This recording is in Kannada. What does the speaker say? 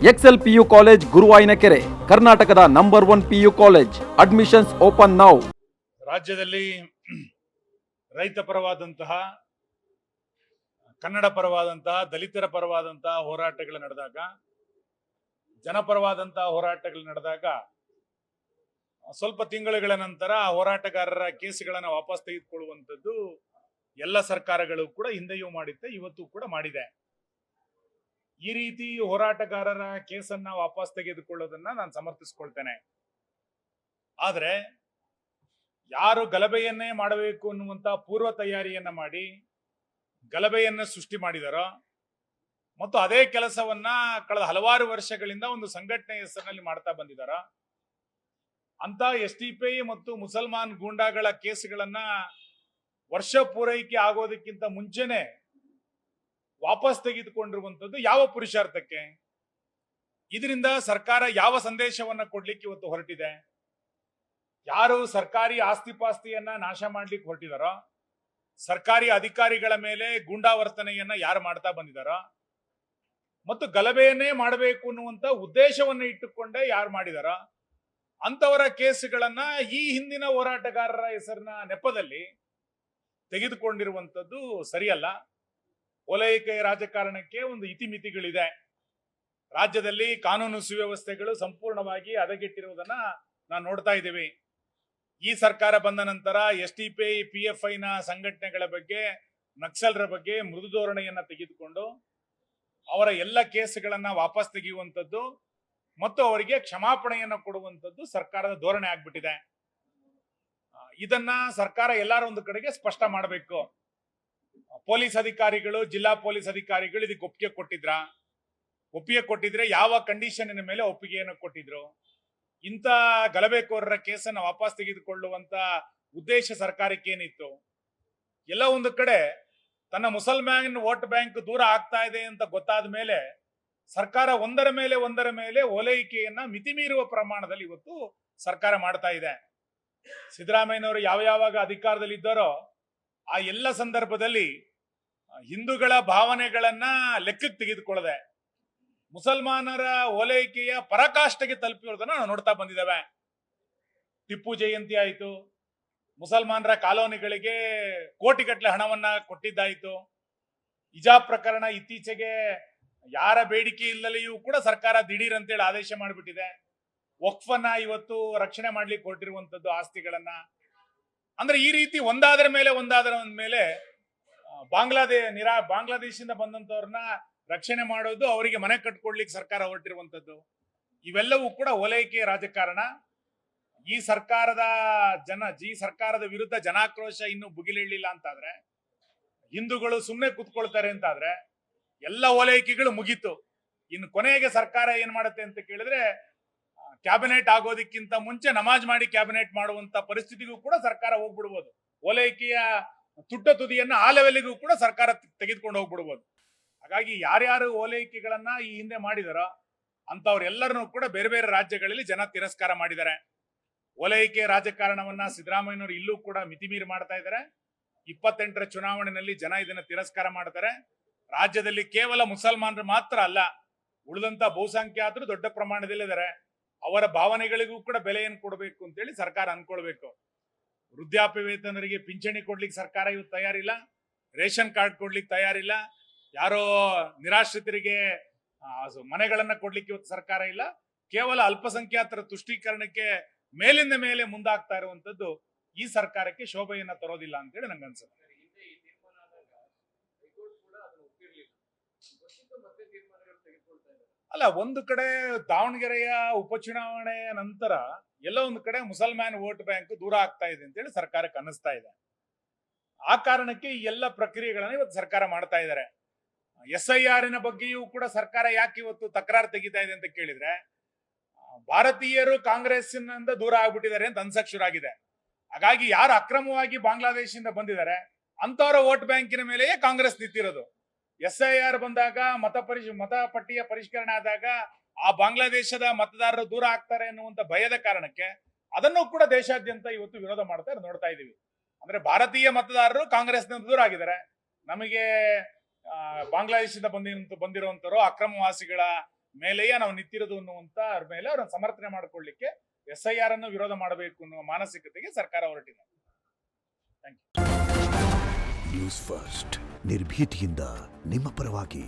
ಎಕ್ಸೆಲ್ ಪಿಯು ಕಾಲೇಜ್ ಗುರುವಾಯಿನಕೆರೆ, ಕರ್ನಾಟಕದ number 1 PU college. Admissions open now. ರಾಜ್ಯದಲ್ಲಿ ರೈತ ಪರವಾದಂತಹ, ಕನ್ನಡ ಪರವಾದಂತಹ, ದಲಿತರ ಪರವಾದಂತಹ ಹೋರಾಟಗಳು ನಡೆದಾಗ, ಜನಪರವಾದಂತಹ ಹೋರಾಟಗಳು ನಡೆದಾಗ ಸ್ವಲ್ಪ ತಿಂಗಳುಗಳ ನಂತರ ಆ ಹೋರಾಟಗಾರರ ಕೇಸುಗಳನ್ನು ವಾಪಸ್ ತೆಗೆದುಕೊಳ್ಳುವಂಥದ್ದು ಎಲ್ಲ ಸರ್ಕಾರಗಳು ಕೂಡ ಹಿಂದೆಯೂ ಮಾಡಿತ್ತೆ, ಇವತ್ತು ಕೂಡ ಮಾಡಿದೆ. ಈ ರೀತಿ ಹೋರಾಟಗಾರರ ಕೇಸನ್ನ ವಾಪಸ್ ತೆಗೆದುಕೊಳ್ಳೋದನ್ನ ನಾನು ಸಮರ್ಥಿಸ್ಕೊಳ್ತೇನೆ. ಆದ್ರೆ ಯಾರು ಗಲಭೆಯನ್ನೇ ಮಾಡಬೇಕು ಅನ್ನುವಂತ ಪೂರ್ವ ತಯಾರಿಯನ್ನ ಮಾಡಿ ಗಲಭೆಯನ್ನ ಸೃಷ್ಟಿ ಮಾಡಿದಾರೋ ಮತ್ತು ಅದೇ ಕೆಲಸವನ್ನ ಕಳೆದ ಹಲವಾರು ವರ್ಷಗಳಿಂದ ಒಂದು ಸಂಘಟನೆ ಹೆಸರಿನಲ್ಲಿ ಮಾಡ್ತಾ ಬಂದಿದಾರ ಅಂತ SDPI ಮತ್ತು ಮುಸಲ್ಮಾನ್ ಗೂಂಡಾಗಳ ಕೇಸುಗಳನ್ನ ವರ್ಷ ಪೂರೈಕೆ ಆಗೋದಕ್ಕಿಂತ ಮುಂಚೆನೆ ವಾಪಸ್ ತೆಗೆದುಕೊಂಡಿರುವಂತದ್ದು ಯಾವ ಪುರುಷಾರ್ಥಕ್ಕೆ? ಇದರಿಂದ ಸರ್ಕಾರ ಯಾವ ಸಂದೇಶವನ್ನ ಕೊಡ್ಲಿಕ್ಕೆ ಇವತ್ತು ಹೊರಟಿದೆ? ಯಾರು ಸರ್ಕಾರಿ ಆಸ್ತಿಪಾಸ್ತಿಯನ್ನ ನಾಶ ಮಾಡ್ಲಿಕ್ಕೆ ಹೊರಟಿದಾರೋ, ಸರ್ಕಾರಿ ಅಧಿಕಾರಿಗಳ ಮೇಲೆ ಗೂಂಡಾವರ್ತನೆಯನ್ನ ಯಾರು ಮಾಡ್ತಾ ಬಂದಿದಾರೋ ಮತ್ತು ಗಲಭೆಯನ್ನೇ ಮಾಡಬೇಕು ಅನ್ನುವಂತ ಉದ್ದೇಶವನ್ನ ಇಟ್ಟುಕೊಂಡೇ ಯಾರು ಮಾಡಿದಾರೋ ಅಂತವರ ಕೇಸುಗಳನ್ನ ಈ ಹಿಂದಿನ ಹೋರಾಟಗಾರರ ಹೆಸರಿನ ನೆಪದಲ್ಲಿ ತೆಗೆದುಕೊಂಡಿರುವಂತದ್ದು ಸರಿಯಲ್ಲ. ಓಲೈಕೆ ರಾಜಕಾರಣಕ್ಕೆ ಒಂದು ಇತಿಮಿತಿಗಳಿದೆ. ರಾಜ್ಯದಲ್ಲಿ ಕಾನೂನು ಸುವ್ಯವಸ್ಥೆಗಳು ಸಂಪೂರ್ಣವಾಗಿ ಹದಗೆಟ್ಟಿರುವುದನ್ನ ನಾವು ನೋಡ್ತಾ ಇದ್ದೀವಿ. ಈ ಸರ್ಕಾರ ಬಂದ ನಂತರ SDPI PFI ನ ಸಂಘಟನೆಗಳ ಬಗ್ಗೆ, ನಕ್ಸಲರ ಬಗ್ಗೆ ಮೃದು ಧೋರಣೆಯನ್ನ ತೆಗೆದುಕೊಂಡು ಅವರ ಎಲ್ಲ ಕೇಸುಗಳನ್ನ ವಾಪಸ್ ತೆಗೆಯುವಂಥದ್ದು ಮತ್ತು ಅವರಿಗೆ ಕ್ಷಮಾಪಣೆಯನ್ನ ಕೊಡುವಂಥದ್ದು ಸರ್ಕಾರದ ಧೋರಣೆ ಆಗ್ಬಿಟ್ಟಿದೆ. ಇದನ್ನ ಸರ್ಕಾರ ಎಲ್ಲಾರ ಒಂದು ಕಡೆಗೆ ಸ್ಪಷ್ಟ ಮಾಡಬೇಕು. ಪೊಲೀಸ್ ಅಧಿಕಾರಿಗಳು, ಜಿಲ್ಲಾ ಪೊಲೀಸ್ ಅಧಿಕಾರಿಗಳು ಇದಕ್ಕೆ ಒಪ್ಪಿಗೆ ಕೊಟ್ಟಿದ್ರೆ ಯಾವ ಕಂಡೀಷನ್ ಮೇಲೆ ಒಪ್ಪಿಗೆಯನ್ನು ಕೊಟ್ಟಿದ್ರು? ಇಂಥ ಗಲಭೆಕೋರರ ಕೇಸನ್ನು ವಾಪಸ್ ತೆಗೆದುಕೊಳ್ಳುವಂತ ಉದ್ದೇಶ ಸರ್ಕಾರಕ್ಕೆ ಏನಿತ್ತು? ಎಲ್ಲ ಒಂದು ಕಡೆ ತನ್ನ ಮುಸಲ್ಮಾನ್ ವೋಟ್ ಬ್ಯಾಂಕ್ ದೂರ ಆಗ್ತಾ ಇದೆ ಅಂತ ಗೊತ್ತಾದ ಮೇಲೆ ಸರ್ಕಾರ ಒಂದರ ಮೇಲೆ ಓಲೈಕೆಯನ್ನ ಮಿತಿಮೀರುವ ಪ್ರಮಾಣದಲ್ಲಿ ಇವತ್ತು ಸರ್ಕಾರ ಮಾಡ್ತಾ ಇದೆ. ಸಿದ್ದರಾಮಯ್ಯನವರು ಯಾವಾಗ ಅಧಿಕಾರದಲ್ಲಿ ಇದ್ದಾರೋ ಆ ಎಲ್ಲ ಸಂದರ್ಭದಲ್ಲಿ ಹಿಂದೂಗಳ ಭಾವನೆಗಳನ್ನ ಲೆಕ್ಕಕ್ಕೆ ತೆಗೆದುಕೊಳ್ಳದೆ ಮುಸಲ್ಮಾನರ ಓಲೈಕೆಯ ಪರಾಕಾಷ್ಠೆಗೆ ತಲುಪಿರೋದನ್ನ ನಾವು ನೋಡ್ತಾ ಬಂದಿದ್ದೇವೆ. ಟಿಪ್ಪು ಜಯಂತಿ ಆಯಿತು, ಮುಸಲ್ಮಾನರ ಕಾಲೋನಿಗಳಿಗೆ ಕೋಟಿಗಟ್ಟಲೆ ಹಣವನ್ನ ಕೊಟ್ಟಿದ್ದಾಯಿತು. ಹಿಜಾಬ್ ಪ್ರಕರಣ ಇತ್ತೀಚೆಗೆ ಯಾರ ಬೇಡಿಕೆ ಇಲ್ಲದೆಯೂ ಕೂಡ ಸರ್ಕಾರ ದಿಢೀರ್ ಅಂತೇಳಿ ಆದೇಶ ಮಾಡಿಬಿಟ್ಟಿದೆ. ವಕ್ಫನ್ನ ಇವತ್ತು ರಕ್ಷಣೆ ಮಾಡ್ಲಿಕ್ಕೆ ಹೊರಟಿರುವಂತದ್ದು ಆಸ್ತಿಗಳನ್ನ. ಅಂದ್ರೆ ಈ ರೀತಿ ಒಂದಾದ್ರ ಮೇಲೆ ಬಾಂಗ್ಲಾದೇಶದಿಂದ ಬಂದಂತವ್ರನ್ನ ರಕ್ಷಣೆ ಮಾಡೋದು, ಅವರಿಗೆ ಮನೆ ಕಟ್ಕೊಡ್ಲಿಕ್ಕೆ ಸರ್ಕಾರ ಹೊರಟಿರುವಂತದ್ದು, ಇವೆಲ್ಲವೂ ಕೂಡ ಓಲೈಕೆ ರಾಜಕಾರಣ. ಈ ಸರ್ಕಾರದ ವಿರುದ್ಧ ಜನಾಕ್ರೋಶ ಇನ್ನು ಭುಗಿಲೇಳಿಲ್ಲ ಅಂತಾದ್ರೆ, ಹಿಂದೂಗಳು ಸುಮ್ಮನೆ ಕೂತ್ಕೊಳ್ತಾರೆ ಅಂತಾದ್ರೆ ಎಲ್ಲ ಓಲೈಕೆಗಳು ಮುಗೀತು. ಇನ್ನು ಕೊನೆಗೆ ಸರ್ಕಾರ ಏನ್ ಮಾಡುತ್ತೆ ಅಂತ ಕೇಳಿದ್ರೆ, ಕ್ಯಾಬಿನೆಟ್ ಆಗೋದಕ್ಕಿಂತ ಮುಂಚೆ ನಮಾಜ್ ಮಾಡಿ ಕ್ಯಾಬಿನೆಟ್ ಮಾಡುವಂತ ಪರಿಸ್ಥಿತಿಗೂ ಕೂಡ ಸರ್ಕಾರ ಹೋಗ್ಬಿಡ್ಬೋದು. ಓಲೈಕೆಯ ತುದಿಯನ್ನ ಆ ಲೆವೆಲ್ಗೂ ಕೂಡ ಸರ್ಕಾರ ತೆಗೆದುಕೊಂಡು ಹೋಗ್ಬಿಡ್ಬೋದು. ಹಾಗಾಗಿ ಯಾರ್ಯಾರು ಓಲೈಕೆಗಳನ್ನ ಈ ಹಿಂದೆ ಮಾಡಿದಾರೋ ಅಂತವ್ರೆಲ್ಲರನ್ನೂ ಕೂಡ ಬೇರೆ ಬೇರೆ ರಾಜ್ಯಗಳಲ್ಲಿ ಜನ ತಿರಸ್ಕಾರ ಮಾಡಿದ್ದಾರೆ. ಓಲೈಕೆ ರಾಜಕಾರಣವನ್ನ ಸಿದ್ದರಾಮಯ್ಯನವರು ಇಲ್ಲೂ ಕೂಡ ಮಿತಿಮೀರಿ ಮಾಡ್ತಾ ಇದ್ದಾರೆ. 28ರ ಚುನಾವಣೆಯಲ್ಲಿ ಜನ ಇದನ್ನ ತಿರಸ್ಕಾರ ಮಾಡ್ತಾರೆ. ರಾಜ್ಯದಲ್ಲಿ ಕೇವಲ ಮುಸಲ್ಮಾನರು ಮಾತ್ರ ಅಲ್ಲ, ಉಳಿದಂತ ಬಹುಸಂಖ್ಯಾತರು ದೊಡ್ಡ ಪ್ರಮಾಣದಲ್ಲಿದ್ದಾರೆ. ಅವರ ಭಾವನೆಗಳಿಗೂ ಕೂಡ ಬೆಲೆಯನ್ನು ಕೊಡಬೇಕು ಅಂತೇಳಿ ಸರ್ಕಾರ ಅನ್ಕೊಳ್ಬೇಕು. ವೃದ್ಧಾಪ್ಯ ವೇತನರಿಗೆ ಪಿಂಚಣಿ ಕೊಡ್ಲಿಕ್ಕೆ ಸರ್ಕಾರ ಇವತ್ತು ತಯಾರಿಲ್ಲ, ರೇಷನ್ ಕಾರ್ಡ್ ಕೊಡ್ಲಿಕ್ಕೆ ತಯಾರಿಲ್ಲ, ಯಾರೋ ನಿರಾಶ್ರಿತರಿಗೆ ಮನೆಗಳನ್ನ ಕೊಡ್ಲಿಕ್ಕೆ ಇವತ್ತು ಸರ್ಕಾರ ಇಲ್ಲ. ಕೇವಲ ಅಲ್ಪಸಂಖ್ಯಾತರ ತುಷ್ಟೀಕರಣಕ್ಕೆ ಮೇಲಿಂದ ಮೇಲೆ ಮುಂದಾಗ್ತಾ ಇರುವಂತದ್ದು ಈ ಸರ್ಕಾರಕ್ಕೆ ಶೋಭೆಯನ್ನ ತರೋದಿಲ್ಲ ಅಂತೇಳಿ ನಂಗೆ ಅನ್ಸುತ್ತೆ. ಅಲ್ಲ, ಒಂದು ಕಡೆ ದಾವಣಗೆರೆಯ ಉಪಚುನಾವಣೆಯ ನಂತರ ಎಲ್ಲ ಒಂದು ಕಡೆ ಮುಸಲ್ಮಾನ್ ವೋಟ್ ಬ್ಯಾಂಕ್ ದೂರ ಆಗ್ತಾ ಇದೆ ಅಂತೇಳಿ ಸರ್ಕಾರಕ್ಕೆ ಅನ್ನಿಸ್ತಾ ಇದೆ. ಆ ಕಾರಣಕ್ಕೆ ಈ ಎಲ್ಲ ಪ್ರಕ್ರಿಯೆಗಳನ್ನ ಇವತ್ತು ಸರ್ಕಾರ ಮಾಡ್ತಾ ಇದ್ದಾರೆ. SIR ಬಗ್ಗೆಯೂ ಕೂಡ ಸರ್ಕಾರ ಯಾಕೆ ಇವತ್ತು ತಕರಾರು ತೆಗಿತಾ ಇದೆ ಅಂತ ಕೇಳಿದ್ರೆ, ಭಾರತೀಯರು ಕಾಂಗ್ರೆಸ್ಸಿನಿಂದ ದೂರ ಆಗ್ಬಿಟ್ಟಿದ್ದಾರೆ ಅಂತ ಅನ್ಸಕ್ ಶುರುವಾಗಿದೆ. ಹಾಗಾಗಿ ಯಾರು ಅಕ್ರಮವಾಗಿ ಬಾಂಗ್ಲಾದೇಶದಿಂದ ಬಂದಿದ್ದಾರೆ ಅಂತವರ ವೋಟ್ ಬ್ಯಾಂಕಿನ ಮೇಲೆಯೇ ಕಾಂಗ್ರೆಸ್ ನಿಂತಿರೋದು. SIR ಬಂದಾಗ ಮತಪಟ್ಟಿಯ ಪರಿಷ್ಕರಣೆ ಆದಾಗ ಆ ಬಾಂಗ್ಲಾದೇಶದ ಮತದಾರರು ದೂರ ಆಗ್ತಾರೆ ಅನ್ನುವಂತ ಭಯದ ಕಾರಣಕ್ಕೆ ಅದನ್ನು ಕೂಡ ದೇಶಾದ್ಯಂತ ಇವತ್ತು ವಿರೋಧ ಮಾಡ್ತಾರೆ, ನೋಡ್ತಾ ಇದೀವಿ. ಅಂದ್ರೆ ಭಾರತೀಯ ಮತದಾರರು ಕಾಂಗ್ರೆಸ್ನಿಂದ ದೂರ ಆಗಿದ್ದಾರೆ. ನಮಗೆ ಬಾಂಗ್ಲಾದೇಶದಿಂದ ಬಂದಿರುವಂತರು ಅಕ್ರಮವಾಸಿಗಳ ಮೇಲೆಯೇ ನಾವು ನಿಂತಿರೋದು ಅನ್ನುವಂತ ಅವ್ರ ಮೇಲೆ ಅವ್ರನ್ನ ಸಮರ್ಥನೆ ಮಾಡ್ಕೊಳ್ಳಿಕ್ಕೆ SIR ಅನ್ನು ವಿರೋಧ ಮಾಡಬೇಕು ಅನ್ನುವ ಮಾನಸಿಕತೆಗೆ ಸರ್ಕಾರ ಹೊರಟಿದೆ. ನ್ಯೂಸ್ ಫಸ್ಟ್ ನಿರ್ಭೀತಿಯಿಂದ ನಿಮ್ಮ ಪರವಾಗಿ.